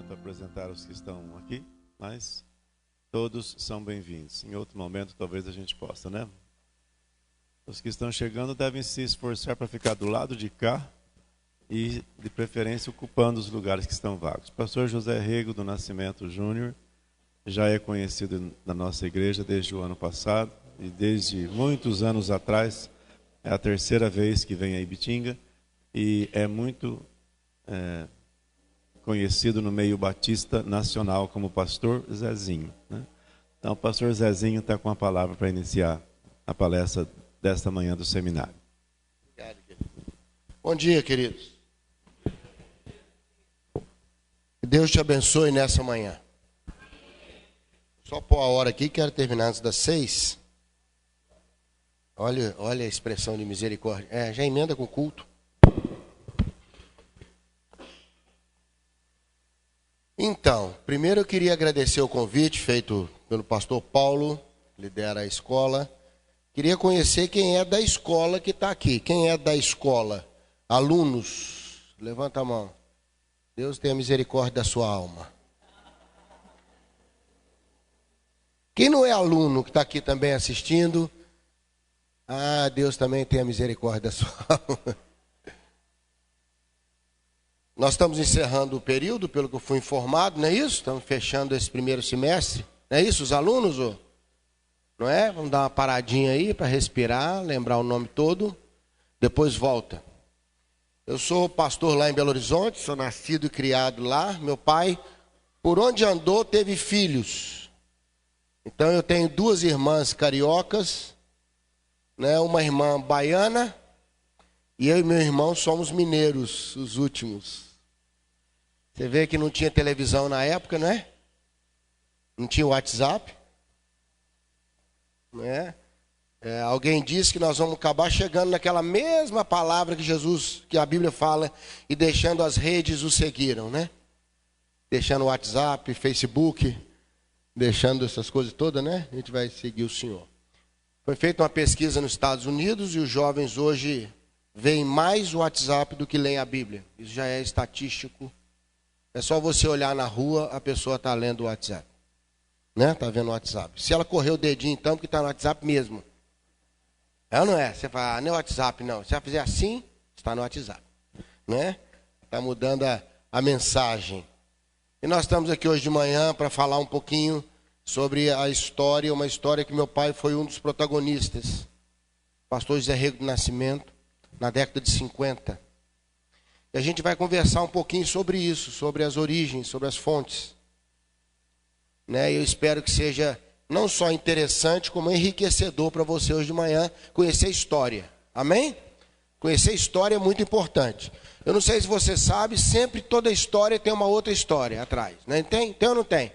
momento apresentar os que estão aqui, mas todos são bem-vindos. Em outro momento talvez a gente possa, né? Os que estão chegando devem se esforçar para ficar do lado de cá e, de preferência, ocupando os lugares que estão vagos. O pastor José Rego do Nascimento Júnior já é conhecido na nossa igreja desde o ano passado e desde muitos anos atrás. É a terceira vez que vem a Ibitinga e é muito conhecido no meio batista nacional como pastor Zezinho, né? Então o pastor Zezinho está com a palavra para iniciar a palestra desta manhã do seminário. Obrigado, querido. Bom dia, queridos. Que Deus te abençoe nessa manhã. Só pôr a hora aqui, quero terminar antes das 6. Olha a expressão de misericórdia. Já emenda com o culto. Então, primeiro eu queria agradecer o convite feito pelo pastor Paulo, que lidera a escola. Queria conhecer quem é da escola que está aqui. Quem é da escola? Alunos, levanta a mão. Deus tenha misericórdia da sua alma. Quem não é aluno que está aqui também assistindo? Deus também tenha misericórdia da sua alma. Nós estamos encerrando o período, pelo que eu fui informado, não é isso? Estamos fechando esse primeiro semestre. Não é isso, os alunos? Não é? Vamos dar uma paradinha aí para respirar, lembrar o nome todo. Depois volta. Eu sou pastor lá em Belo Horizonte, sou nascido e criado lá. Meu pai, por onde andou, teve filhos. Então eu tenho 2 irmãs cariocas, né? Uma irmã baiana. E eu e meu irmão somos mineiros, os últimos. Você vê que não tinha televisão na época, não é? Não tinha WhatsApp. Não é? Alguém disse que nós vamos acabar chegando naquela mesma palavra que a Bíblia fala, e deixando as redes o seguiram, né? Deixando o WhatsApp, Facebook, deixando essas coisas todas, né? A gente vai seguir o Senhor. Foi feita uma pesquisa nos Estados Unidos e os jovens hoje veem mais o WhatsApp do que leem a Bíblia. Isso já é estatístico. É só você olhar na rua, a pessoa está lendo o WhatsApp. Né? Está vendo o WhatsApp. Se ela correr o dedinho, então, porque está no WhatsApp mesmo. É ou não é? Você fala, não é WhatsApp, não. Se ela fizer assim, está no WhatsApp. Né? Está mudando a mensagem. E nós estamos aqui hoje de manhã para falar um pouquinho sobre a história, uma história que meu pai foi um dos protagonistas. Pastor José Rego do Nascimento, na década de 50. E a gente vai conversar um pouquinho sobre isso, sobre as origens, sobre as fontes. Né? Eu espero que seja não só interessante, como enriquecedor para você hoje de manhã conhecer a história. Amém? Conhecer a história é muito importante. Eu não sei se você sabe, sempre toda história tem uma outra história atrás. Né? Tem ou não tem?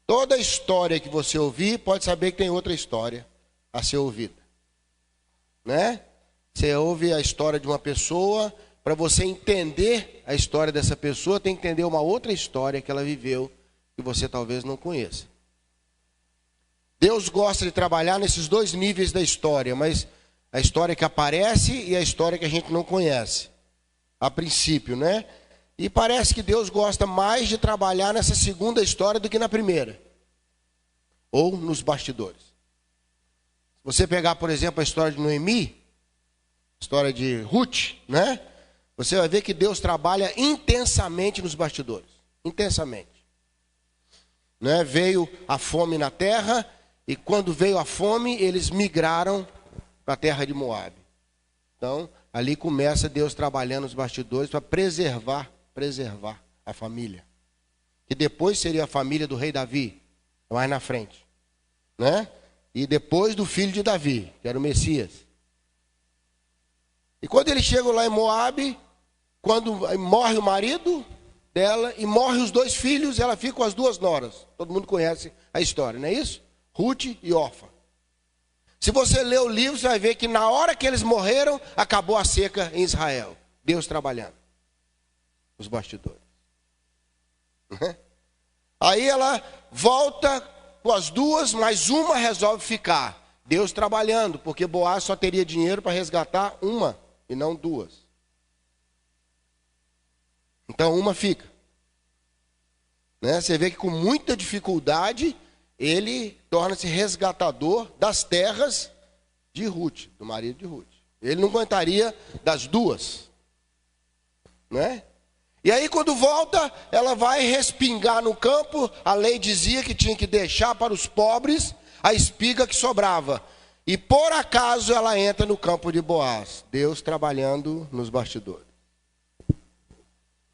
Toda história que você ouvir, pode saber que tem outra história a ser ouvida. Né? Você ouve a história de uma pessoa, para você entender a história dessa pessoa, tem que entender uma outra história que ela viveu, que você talvez não conheça. Deus gosta de trabalhar nesses 2 níveis da história, mas a história que aparece e a história que a gente não conhece, a princípio, né? E parece que Deus gosta mais de trabalhar nessa segunda história do que na primeira, ou nos bastidores. Se você pegar, por exemplo, a história de Noemi, história de Ruth, né? Você vai ver que Deus trabalha intensamente nos bastidores. Intensamente. Né? Veio a fome na terra, e quando veio a fome, eles migraram para a terra de Moabe. Então, ali começa Deus trabalhando nos bastidores para preservar a família. Que depois seria a família do rei Davi, mais na frente. Né? E depois do filho de Davi, que era o Messias. E quando eles chegam lá em Moabe, quando morre o marido dela e morre os 2 filhos, ela fica com as 2 noras. Todo mundo conhece a história, não é isso? Ruth e Orfa. Se você ler o livro, você vai ver que na hora que eles morreram, acabou a seca em Israel. Deus trabalhando. Os bastidores. Aí ela volta com as 2, mas uma resolve ficar. Deus trabalhando, porque Boaz só teria dinheiro para resgatar uma e não 2. Então uma fica. né? Você vê que com muita dificuldade ele torna-se resgatador das terras de Ruth, do marido de Ruth. Ele não aguentaria das duas, né? E aí quando volta, ela vai respingar no campo. A lei dizia que tinha que deixar para os pobres a espiga que sobrava. E por acaso ela entra no campo de Boaz. Deus trabalhando nos bastidores.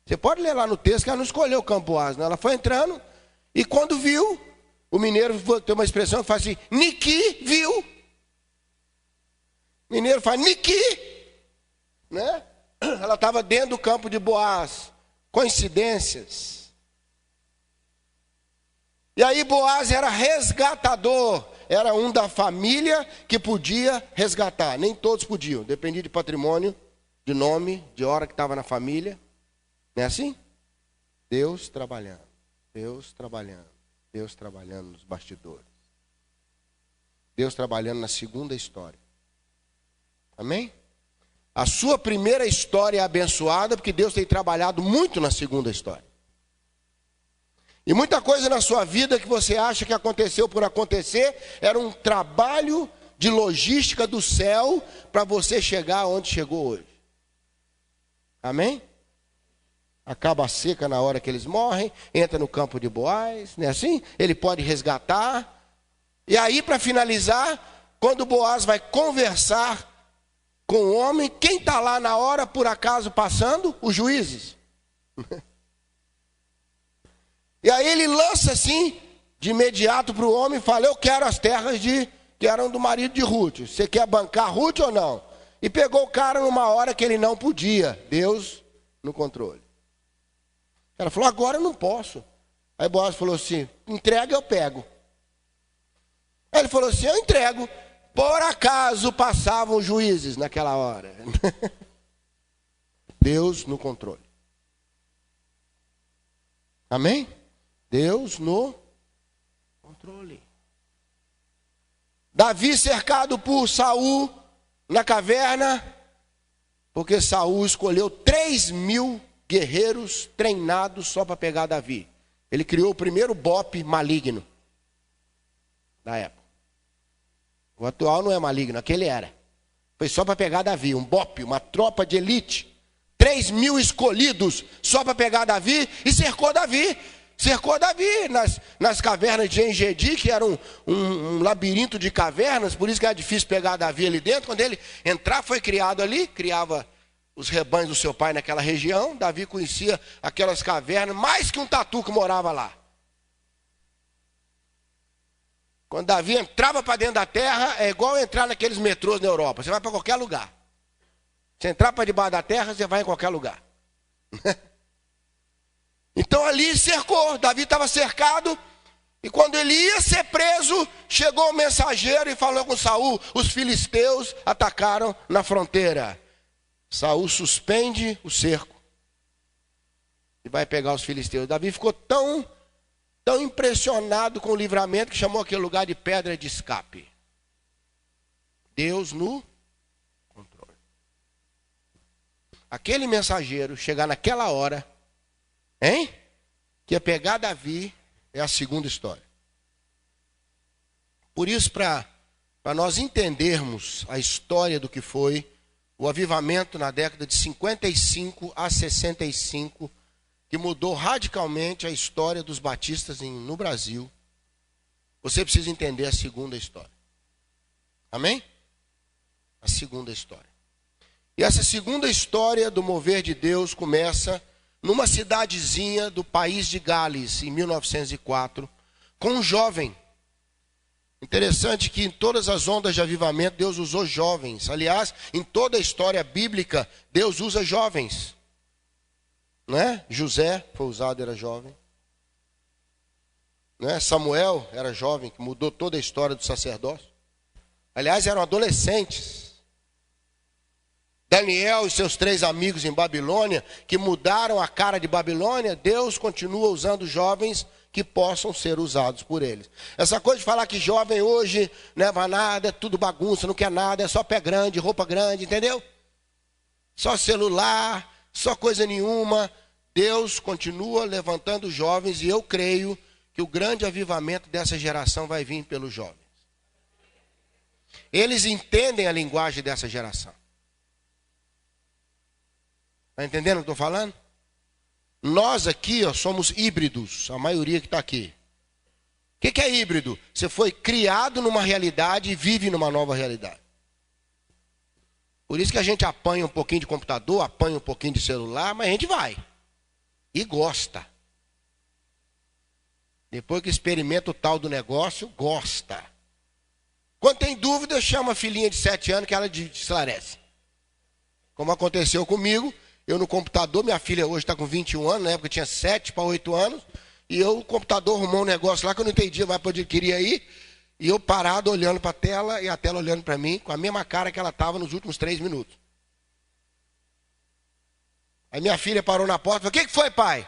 Você pode ler lá no texto que ela não escolheu o campo Boaz, né? Ela foi entrando e quando viu, o mineiro tem uma expressão que faz assim, Niki viu. O mineiro faz Niki, né? Ela estava dentro do campo de Boaz. Coincidências. E aí Boaz era resgatador, era um da família que podia resgatar. Nem todos podiam, dependia de patrimônio, de nome, de hora que estava na família. Não é assim? Deus trabalhando, Deus trabalhando, Deus trabalhando nos bastidores. Deus trabalhando na segunda história. Amém? A sua primeira história é abençoada porque Deus tem trabalhado muito na segunda história. E muita coisa na sua vida que você acha que aconteceu por acontecer, era um trabalho de logística do céu para você chegar onde chegou hoje. Amém? Acaba a seca na hora que eles morrem, entra no campo de Boaz, não é assim? Ele pode resgatar. E aí, para finalizar, quando Boaz vai conversar com o homem, quem está lá na hora, por acaso, passando? Os juízes. E aí ele lança assim, de imediato para o homem, e fala, eu quero as terras que eram do marido de Ruth. Você quer bancar Ruth ou não? E pegou o cara numa hora que ele não podia. Deus no controle. Ela falou, agora eu não posso. Aí Boaz falou assim, entrega, eu pego. Aí ele falou assim, eu entrego. Por acaso passavam os juízes naquela hora. Deus no controle. Amém? Deus no controle. Davi cercado por Saul na caverna, porque Saul escolheu 3.000 guerreiros treinados só para pegar Davi. Ele criou o primeiro bope maligno da época. O atual não é maligno, aquele era. Foi só para pegar Davi, um bope, uma tropa de elite. 3.000 escolhidos só para pegar Davi e cercou Davi. Cercou Davi nas cavernas de Engedi, que era um labirinto de cavernas, por isso que era difícil pegar Davi ali dentro. Quando ele entrar, foi criado ali, criava os rebanhos do seu pai naquela região. Davi conhecia aquelas cavernas, mais que um tatu que morava lá. Quando Davi entrava para dentro da terra, é igual entrar naqueles metrôs na Europa. Você vai para qualquer lugar. Se entrar para debaixo da terra, você vai em qualquer lugar. Então ali cercou. Davi estava cercado. E quando ele ia ser preso, chegou o mensageiro e falou com Saul. Os filisteus atacaram na fronteira. Saul suspende o cerco. E vai pegar os filisteus. Davi ficou tão impressionado com o livramento que chamou aquele lugar de pedra de escape. Deus no controle. Aquele mensageiro chegar naquela hora, hein? Que ia pegar Davi, é a segunda história. Por isso, para nós entendermos a história do que foi o avivamento na década de 55 a 65, que mudou radicalmente a história dos batistas no Brasil, você precisa entender a segunda história. Amém? A segunda história. E essa segunda história do mover de Deus começa numa cidadezinha do país de Gales, em 1904, com um jovem. Interessante que em todas as ondas de avivamento, Deus usou jovens. Aliás, em toda a história bíblica, Deus usa jovens. Né? José foi usado, era jovem. Né? Samuel era jovem, que mudou toda a história do sacerdócio. Aliás, eram adolescentes. Daniel e seus 3 amigos em Babilônia, que mudaram a cara de Babilônia, Deus continua usando jovens que possam ser usados por eles. Essa coisa de falar que jovem hoje não leva nada, é tudo bagunça, não quer nada, é só pé grande, roupa grande, entendeu? Só celular, só coisa nenhuma. Deus continua levantando jovens e eu creio que o grande avivamento dessa geração vai vir pelos jovens. Eles entendem a linguagem dessa geração. Está entendendo o que eu estou falando? Nós aqui somos híbridos, a maioria que está aqui. O que é híbrido? Você foi criado numa realidade e vive numa nova realidade. Por isso que a gente apanha um pouquinho de computador, apanha um pouquinho de celular, mas a gente vai. E gosta. Depois que experimenta o tal do negócio, gosta. Quando tem dúvida, chama a filhinha de 7 anos que ela esclarece. Como aconteceu comigo, eu no computador, minha filha hoje está com 21 anos, na época tinha 7 para 8 anos, e o computador arrumou um negócio lá que eu não entendia mais para onde ele queria ir, e eu parado olhando para a tela, e a tela olhando para mim, com a mesma cara que ela estava nos últimos 3 minutos. Aí minha filha parou na porta e falou: o que foi, pai?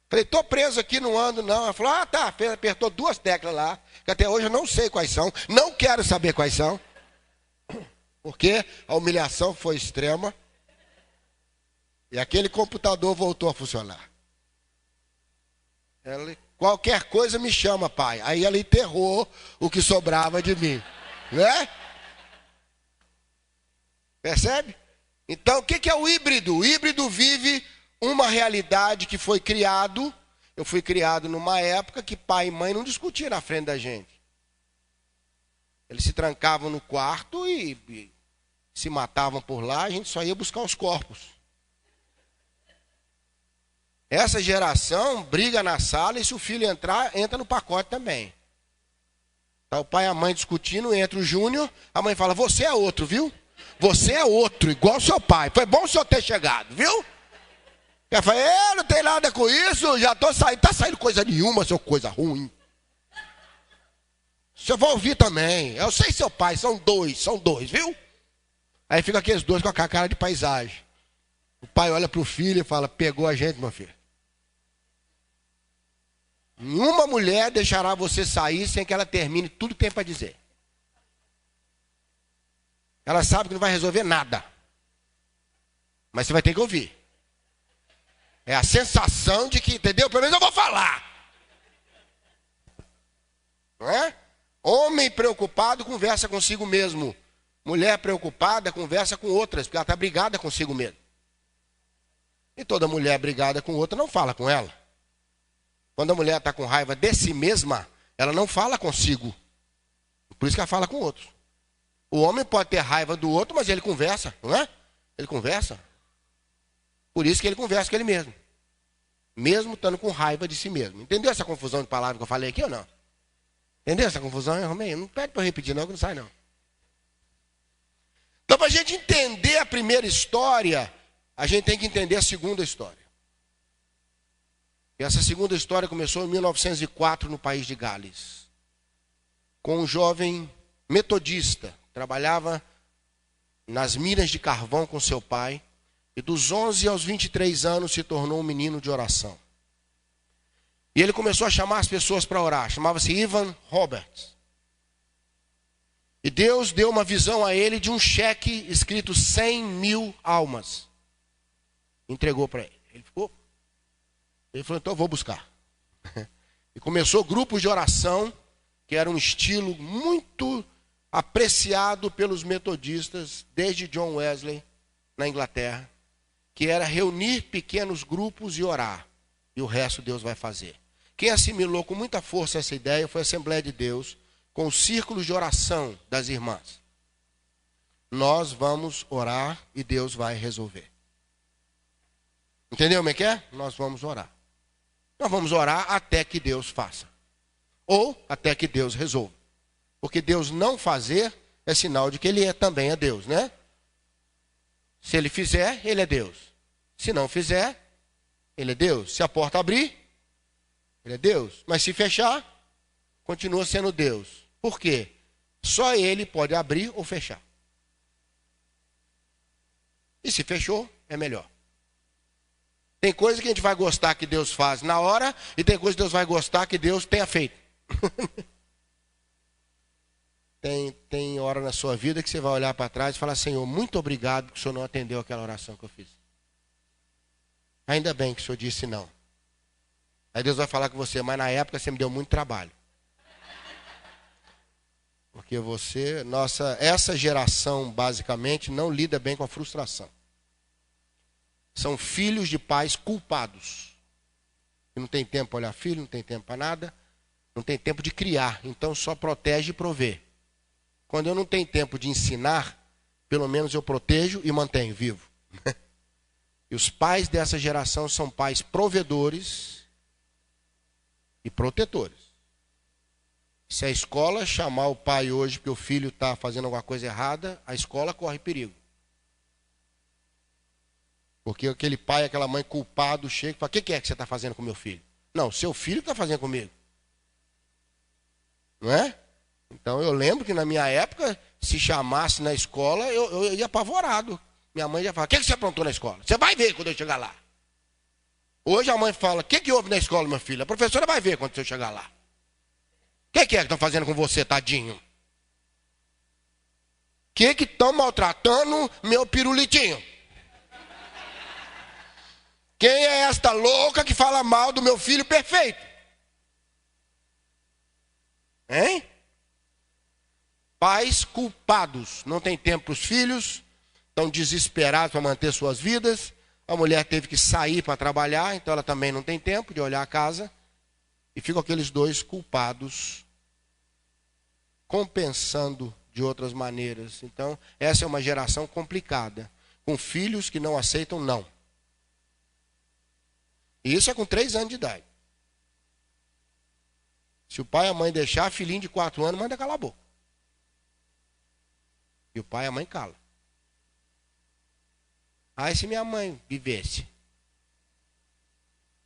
Falei: estou preso aqui, não ando não. Ela falou: ah, tá, apertou 2 teclas lá, que até hoje eu não sei quais são, não quero saber quais são, porque a humilhação foi extrema, e aquele computador voltou a funcionar. Ela, qualquer coisa me chama, pai. Aí ela enterrou o que sobrava de mim, né? Percebe? Então, o que é o híbrido? O híbrido vive uma realidade que foi criado. Eu fui criado numa época que pai e mãe não discutiam na frente da gente. Eles se trancavam no quarto e se matavam por lá, a gente só ia buscar os corpos. Essa geração briga na sala e se o filho entrar, entra no pacote também. Tá o pai e a mãe discutindo, entra o Júnior, a mãe fala: você é outro, viu? Você é outro, igual o seu pai. Foi bom o senhor ter chegado, viu? Ela fala: não tem nada com isso, já estou saindo. Está saindo coisa nenhuma, seu coisa ruim. Você vai ouvir também. Eu sei seu pai, são dois, viu? Aí fica aqueles dois com a cara de paisagem. O pai olha para o filho e fala: pegou a gente, meu filho. Nenhuma mulher deixará você sair sem que ela termine tudo que tem para dizer. Ela sabe que não vai resolver nada. Mas você vai ter que ouvir. É a sensação de que, entendeu? Pelo menos eu vou falar. Não é? Homem preocupado conversa consigo mesmo. Mulher preocupada conversa com outras, porque ela está brigada consigo mesmo. E toda mulher brigada com outra não fala com ela. Quando a mulher está com raiva de si mesma, ela não fala consigo. Por isso que ela fala com outros. O homem pode ter raiva do outro, mas ele conversa, não é? Ele conversa. Por isso que ele conversa com ele mesmo. Mesmo estando com raiva de si mesmo. Entendeu essa confusão de palavras que eu falei aqui ou não? Entendeu essa confusão, hein, Romeu? Não pede para eu repetir não, que não sai não. Então, para a gente entender a primeira história, a gente tem que entender a segunda história. E essa segunda história começou em 1904 no país de Gales. Com um jovem metodista, trabalhava nas minas de carvão com seu pai. E dos 11 aos 23 anos se tornou um menino de oração. E ele começou a chamar as pessoas para orar. Chamava-se Ivan Roberts. E Deus deu uma visão a ele de um cheque escrito 100.000 almas. Entregou para ele. Ele falou: então eu vou buscar. E começou grupos de oração, que era um estilo muito apreciado pelos metodistas, desde John Wesley, na Inglaterra, que era reunir pequenos grupos e orar. E o resto Deus vai fazer. Quem assimilou com muita força essa ideia foi a Assembleia de Deus, com os círculos de oração das irmãs. Nós vamos orar e Deus vai resolver. Entendeu como é que é? Nós vamos orar. Nós vamos orar até que Deus faça. Ou até que Deus resolva. Porque Deus não fazer é sinal de que Ele também é Deus, né? Se Ele fizer, Ele é Deus. Se não fizer, Ele é Deus. Se a porta abrir, Ele é Deus. Mas se fechar, continua sendo Deus. Por quê? Só Ele pode abrir ou fechar. E se fechou, é melhor. Tem coisa que a gente vai gostar que Deus faz na hora, e tem coisa que Deus vai gostar que Deus tenha feito. Tem hora na sua vida que você vai olhar para trás e falar: Senhor, muito obrigado que o Senhor não atendeu aquela oração que eu fiz. Ainda bem que o senhor disse não. Aí Deus vai falar com você, mas na época você me deu muito trabalho. Porque essa geração basicamente não lida bem com a frustração. São filhos de pais culpados. Que não tem tempo para olhar filho, não tem tempo para nada, não tem tempo de criar, então só protege e provê. Quando eu não tenho tempo de ensinar, pelo menos eu protejo e mantenho vivo. E os pais dessa geração são pais provedores e protetores. Se a escola chamar o pai hoje porque o filho está fazendo alguma coisa errada, a escola corre perigo. Porque aquele pai, aquela mãe culpado chega e fala, o que é que você está fazendo com meu filho? Não, seu filho está fazendo comigo. Não é? Então eu lembro que na minha época, se chamasse na escola, eu ia apavorado. Minha mãe ia falar, o que você aprontou na escola? Você vai ver quando eu chegar lá. Hoje a mãe fala, o que houve na escola, meu filho? A professora vai ver quando você chegar lá. O que é que estão fazendo com você, tadinho? O que estão maltratando meu pirulitinho? Quem é esta louca que fala mal do meu filho perfeito? Hein? Pais culpados, não tem tempo para os filhos, estão desesperados para manter suas vidas. A mulher teve que sair para trabalhar, então ela também não tem tempo de olhar a casa. E ficam aqueles dois culpados, compensando de outras maneiras. Então, essa é uma geração complicada, com filhos que não aceitam não. E isso é com 3 anos de idade. Se o pai e a mãe deixar, filhinho de 4 anos, manda calar a boca. E o pai e a mãe cala. Aí se minha mãe vivesse.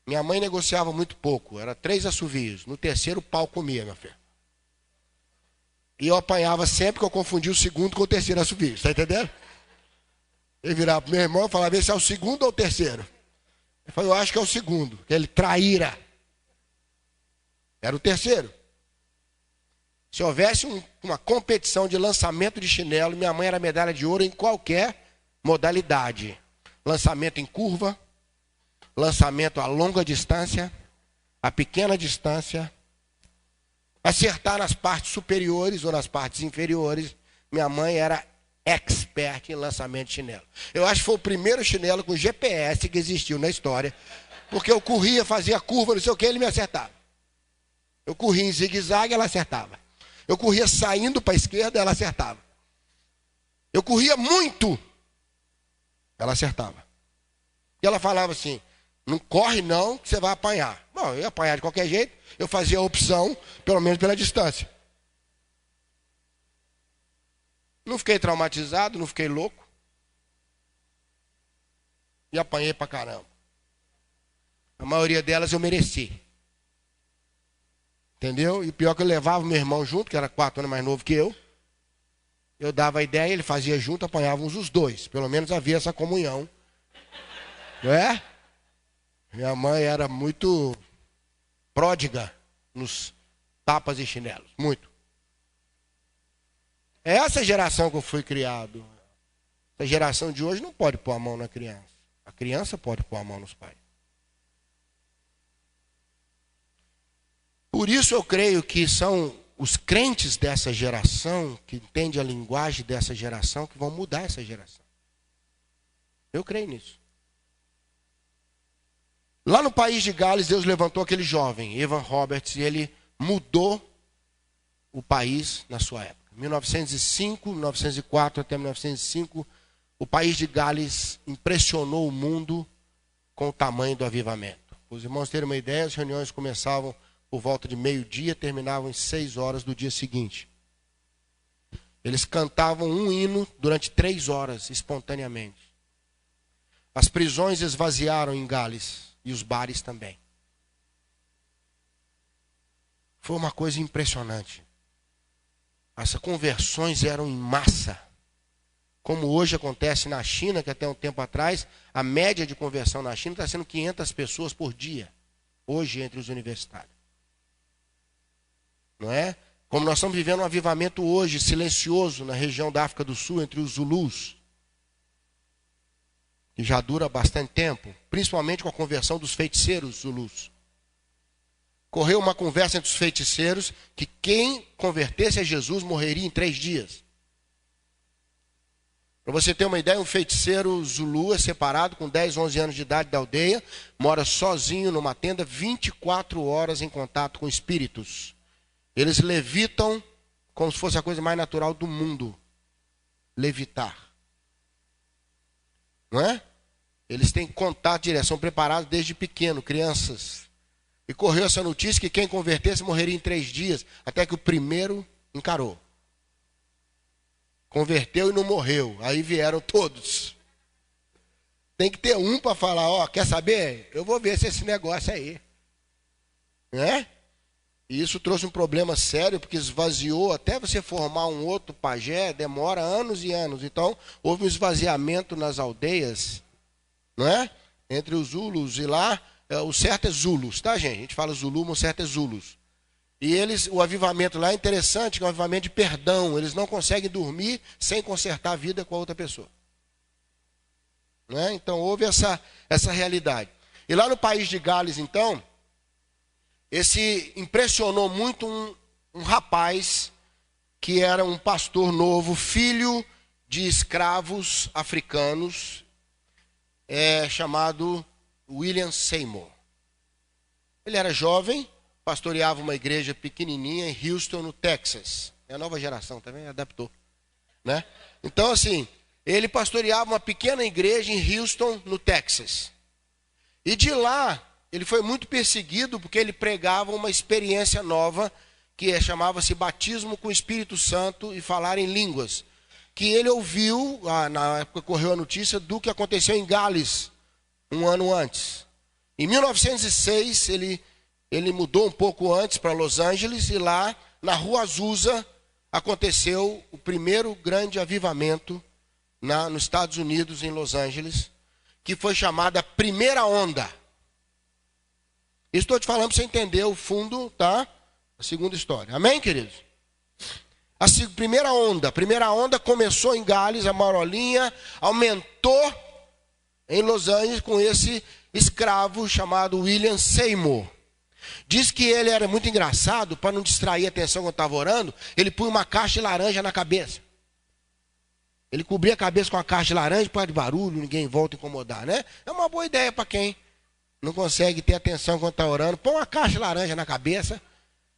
Minha mãe negociava muito pouco, era 3 assovios. No terceiro, o pau comia, meu filho. E eu apanhava sempre que eu confundia o segundo com o terceiro assovio. Está entendendo? Ele virava para meu irmão e falava, esse é o segundo ou o terceiro? Eu falei, eu acho que é o segundo, que ele traíra. Era o terceiro. Se houvesse uma competição de lançamento de chinelo, minha mãe era medalha de ouro em qualquer modalidade. Lançamento em curva, lançamento a longa distância, a pequena distância, acertar nas partes superiores ou nas partes inferiores. Minha mãe era expert em lançamento de chinelo. Eu acho que foi o primeiro chinelo com GPS que existiu na história, porque eu corria, fazia curva, não sei o que, ele me acertava. Eu corria em zigue-zague, ela acertava. Eu corria saindo para a esquerda, ela acertava. Eu corria muito, ela acertava. E ela falava assim, não corre não, que você vai apanhar. Bom, eu ia apanhar de qualquer jeito, eu fazia a opção, pelo menos pela distância. Não fiquei traumatizado, não fiquei louco. E apanhei pra caramba. A maioria delas eu mereci. Entendeu? E pior que eu levava meu irmão junto, que era 4 anos mais novo que eu. Eu dava a ideia, ele fazia junto, apanhávamos os dois. Pelo menos havia essa comunhão. Não é? Minha mãe era muito pródiga nos tapas e chinelos. Muito. É essa geração que eu fui criado. Essa geração de hoje não pode pôr a mão na criança. A criança pode pôr a mão nos pais. Por isso eu creio que são os crentes dessa geração, que entendem a linguagem dessa geração, que vão mudar essa geração. Eu creio nisso. Lá no país de Gales, Deus levantou aquele jovem, Evan Roberts, e ele mudou o país na sua época. 1905, 1904 até 1905, o país de Gales impressionou o mundo com o tamanho do avivamento. Os irmãos terem uma ideia, as reuniões começavam por volta de meio-dia, terminavam às 6 horas do dia seguinte. Eles cantavam um hino durante 3 horas, espontaneamente. As prisões esvaziaram em Gales e os bares também. Foi uma coisa impressionante. As conversões eram em massa. Como hoje acontece na China, que até um tempo atrás, a média de conversão na China está sendo 500 pessoas por dia. Hoje, entre os universitários. Não é? Como nós estamos vivendo um avivamento hoje, silencioso, na região da África do Sul, entre os Zulus. que já dura bastante tempo, principalmente com a conversão dos feiticeiros zulus. Correu uma conversa entre os feiticeiros que quem convertesse a Jesus morreria em 3 dias. Para você ter uma ideia, um feiticeiro zulu é separado com 10, 11 anos de idade da aldeia, mora sozinho numa tenda 24 horas em contato com espíritos. Eles levitam como se fosse a coisa mais natural do mundo. Levitar. Não é? Eles têm contato direto, são preparados desde pequeno, crianças. E correu essa notícia que quem convertesse morreria em 3 dias, até que o primeiro encarou. Converteu e não morreu. Aí vieram todos. Tem que ter um para falar, ó, quer saber? Eu vou ver se esse negócio aí. Né? E isso trouxe um problema sério, porque esvaziou, até você formar um outro pajé, demora anos e anos. Então, houve um esvaziamento nas aldeias, não é? Entre os Zulus e lá, o certo é Zulus, tá, gente? A gente fala Zulu, mas o certo é Zulus. E eles, o avivamento lá é interessante, que é um avivamento de perdão. Eles não conseguem dormir sem consertar a vida com a outra pessoa. Né? Então, houve essa realidade. E lá no país de Gales, então, esse impressionou muito um rapaz que era um pastor novo, filho de escravos africanos, chamado William Seymour. Ele era jovem, pastoreava uma igreja pequenininha em Houston, no Texas. É a nova geração também, adaptou. Né? Então, assim, ele pastoreava uma pequena igreja em Houston, no Texas. E de lá, ele foi muito perseguido porque ele pregava uma experiência nova, que chamava-se batismo com o Espírito Santo e falar em línguas. Que ele ouviu, na época correu a notícia, do que aconteceu em Gales, um ano antes. Em 1906, ele mudou um pouco antes para Los Angeles, e lá, na Rua Azusa, aconteceu o primeiro grande avivamento nos Estados Unidos, em Los Angeles, que foi chamada Primeira Onda. Estou te falando para você entender o fundo, tá? A segunda história. Amém, queridos? A primeira onda começou em Gales, a marolinha aumentou em Los Angeles com esse escravo chamado William Seymour. Diz que ele era muito engraçado, para não distrair a atenção quando estava orando, ele punha uma caixa de laranja na cabeça. Ele cobria a cabeça com uma caixa de laranja, para de barulho, ninguém volta a incomodar, né? É uma boa ideia para quem não consegue ter atenção quando está orando. Põe uma caixa de laranja na cabeça,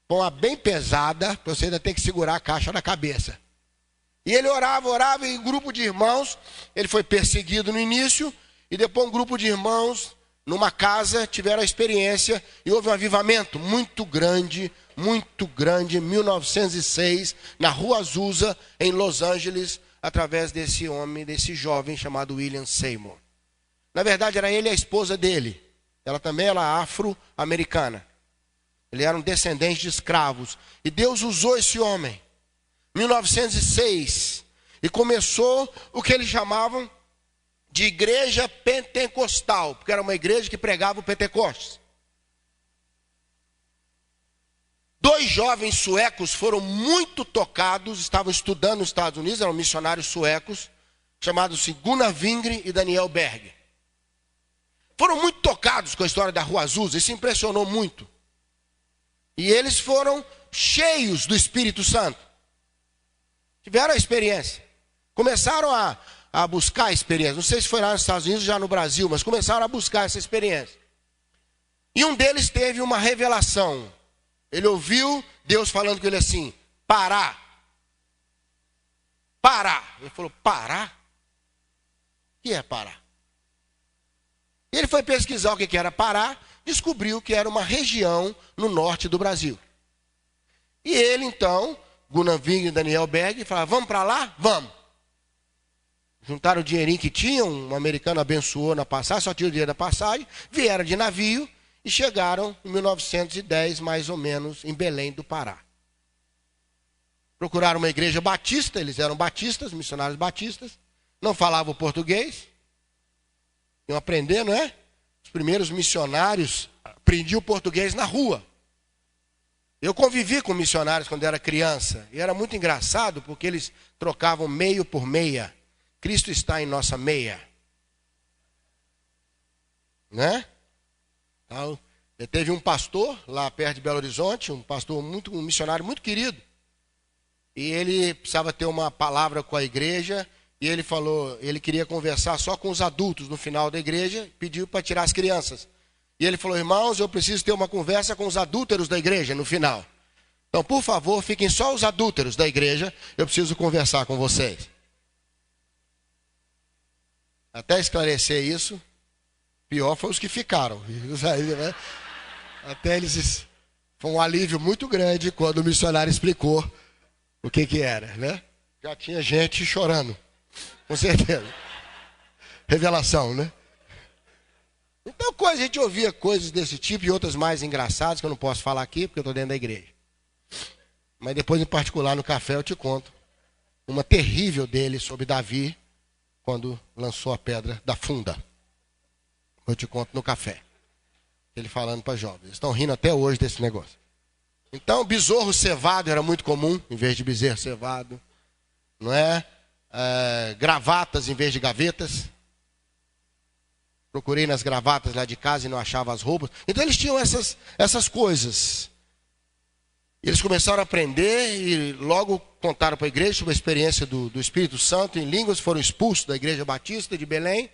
põe uma bem pesada, para você ainda ter que segurar a caixa na cabeça. E ele orava, e um grupo de irmãos, ele foi perseguido no início, e depois um grupo de irmãos, numa casa, tiveram a experiência, e houve um avivamento muito grande, em 1906, na Rua Azusa, em Los Angeles, através desse homem, desse jovem chamado William Seymour. Na verdade, era ele e a esposa dele. Ela também era afro-americana. Ele era um descendente de escravos. E Deus usou esse homem, em 1906, e começou o que eles chamavam de igreja pentecostal, porque era uma igreja que pregava o Pentecostes. 2 jovens suecos foram muito tocados, estavam estudando nos Estados Unidos, eram missionários suecos, chamados-se Gunnar Wingre e Daniel Berg. Foram muito tocados com a história da Rua Azusa, isso impressionou muito. E eles foram cheios do Espírito Santo. Tiveram a experiência. Começaram a buscar a experiência. Não sei se foi lá nos Estados Unidos, já no Brasil, mas começaram a buscar essa experiência. E um deles teve uma revelação. Ele ouviu Deus falando com ele assim: parar. Parar. Ele falou: parar? O que é parar? E ele foi pesquisar o que era parar, descobriu que era uma região no norte do Brasil. E ele então, Gunnar Wingre e Daniel Berg, falaram: vamos para lá? Vamos. Juntaram o dinheirinho que tinham, um americano abençoou na passagem, só tinha o dinheiro da passagem, vieram de navio e chegaram em 1910, mais ou menos, em Belém do Pará. Procuraram uma igreja batista, eles eram batistas, missionários batistas, não falavam português, iam aprender, não é? Os primeiros missionários aprendiam português na rua. Eu convivi com missionários quando era criança, e era muito engraçado, porque eles trocavam meio por meia. Cristo está em nossa meia. né? Então, teve um pastor lá perto de Belo Horizonte, um missionário muito querido. E ele precisava ter uma palavra com a igreja, e ele falou, ele queria conversar só com os adultos no final da igreja, pediu para tirar as crianças. E ele falou, irmãos, eu preciso ter uma conversa com os adúlteros da igreja no final. Então, por favor, fiquem só os adúlteros da igreja, eu preciso conversar com vocês. Até esclarecer isso, pior foi os que ficaram. Até eles... Foi um alívio muito grande quando o missionário explicou o que era, né? Já tinha gente chorando, com certeza. Revelação, né? Então, a gente ouvia coisas desse tipo e outras mais engraçadas, que eu não posso falar aqui, porque eu estou dentro da igreja. Mas depois, em particular, no café, eu te conto uma terrível dele sobre Davi, quando lançou a pedra da funda. Eu te conto no café. Ele falando para jovens. Eles estão rindo até hoje desse negócio. Então, besouro cevado era muito comum, em vez de bezerro cevado. Não é? Gravatas em vez de gavetas. Procurei nas gravatas lá de casa e não achava as roupas. Então, eles tinham essas coisas. Eles começaram a aprender e logo contaram para a igreja sobre a experiência do Espírito Santo em línguas. Foram expulsos da igreja batista de Belém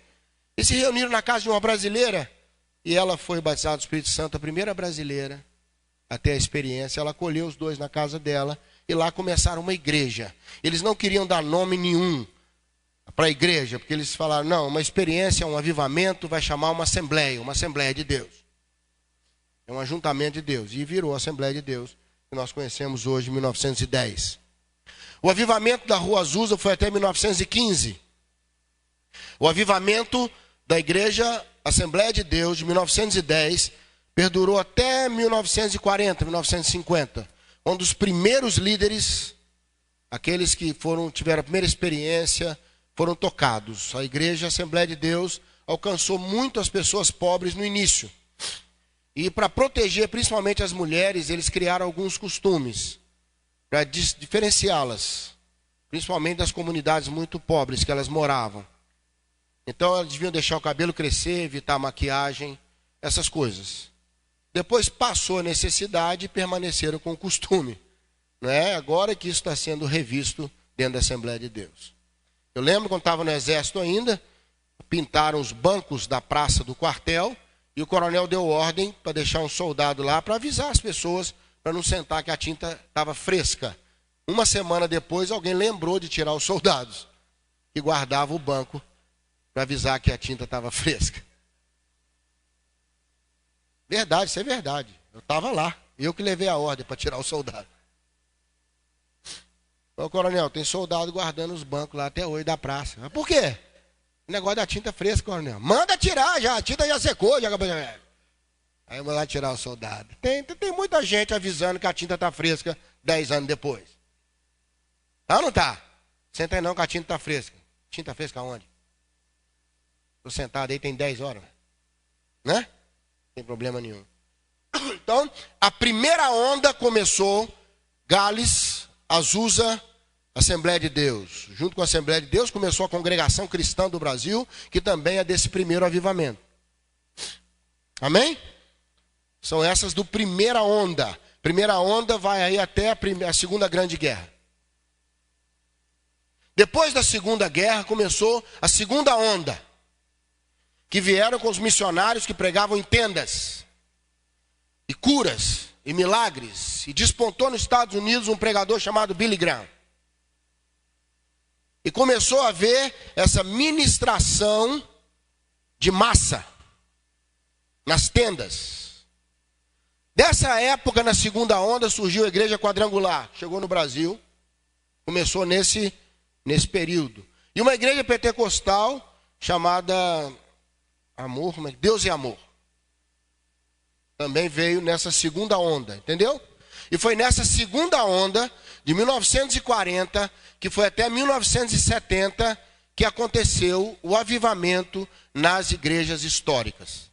e se reuniram na casa de uma brasileira. E ela foi batizada do Espírito Santo, a primeira brasileira a ter a experiência. Ela acolheu os dois na casa dela e lá começaram uma igreja. Eles não queriam dar nome nenhum para a igreja, porque eles falaram, não, uma experiência, um avivamento, vai chamar uma Assembleia de Deus. É um ajuntamento de Deus. E virou a Assembleia de Deus, que nós conhecemos hoje, em 1910. O avivamento da Rua Azusa foi até 1915. O avivamento da Igreja Assembleia de Deus, de 1910, perdurou até 1940, 1950, onde os primeiros líderes, aqueles que tiveram a primeira experiência, foram tocados. A Igreja Assembleia de Deus alcançou muito as pessoas pobres no início. E para proteger principalmente as mulheres, eles criaram alguns costumes para diferenciá-las, principalmente das comunidades muito pobres que elas moravam. Então elas deviam deixar o cabelo crescer, evitar a maquiagem, essas coisas. Depois passou a necessidade e permaneceram com o costume. Não é? Agora que isso está sendo revisto dentro da Assembleia de Deus. Eu lembro quando estava no exército ainda, pintaram os bancos da praça do quartel, e o coronel deu ordem para deixar um soldado lá para avisar as pessoas para não sentar que a tinta estava fresca. Uma semana depois, alguém lembrou de tirar os soldados que guardavam o banco para avisar que a tinta estava fresca. Verdade, isso é verdade. Eu estava lá. Eu que levei a ordem para tirar o soldado. Ô, coronel, tem soldado guardando os bancos lá até hoje da praça. Mas por quê? O negócio da tinta fresca, coronel. Manda tirar já, a tinta já secou. Já... Aí eu vou lá tirar o soldado. Tem muita gente avisando que a tinta está fresca 10 anos depois. Tá ou não tá? Senta aí não que a tinta está fresca. Tinta fresca aonde? Estou sentado aí tem 10 horas. Né? Não tem problema nenhum. Então, a primeira onda começou, Gales, Azusa, Assembleia de Deus. Junto com a Assembleia de Deus começou a Congregação Cristã do Brasil, que também é desse primeiro avivamento. Amém? São essas do primeira onda. Primeira onda vai aí até a Segunda Grande Guerra. Depois da Segunda Guerra começou a segunda onda, que vieram com os missionários que pregavam em tendas, e curas, e milagres, e despontou nos Estados Unidos um pregador chamado Billy Graham. E começou a haver essa ministração de massa nas tendas. Dessa época, na segunda onda, surgiu a Igreja Quadrangular. Chegou no Brasil, começou nesse período. E uma igreja pentecostal chamada Amor, Deus é Amor. Também veio nessa segunda onda, entendeu? E foi nessa segunda onda, de 1940, que foi até 1970, que aconteceu o avivamento nas igrejas históricas.